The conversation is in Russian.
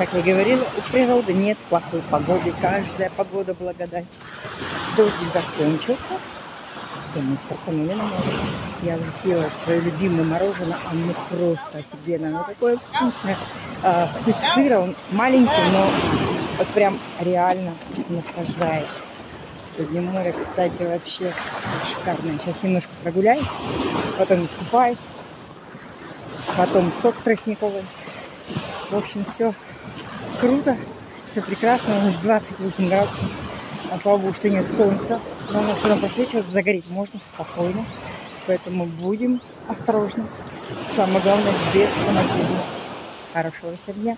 как я говорила, у природы нет плохой погоды. Каждая погода благодать. Дождик закончился. И мы стартанули на море. Я уже съела свое любимое мороженое. Оно просто офигенно. Оно такое вкусное. Вкус сыра, он маленький, но вот прям реально наслаждаешься. Сегодня море, кстати, вообще шикарное. Сейчас немножко прогуляюсь, потом купаюсь, потом сок тростниковый. В общем, все круто, все прекрасно. У нас 28 градусов. А слава богу, что нет солнца. Но оно все равно просвечивает, загореть можно спокойно. Поэтому будем осторожны. Самое главное, без фанатизма. Хорошего всем дня.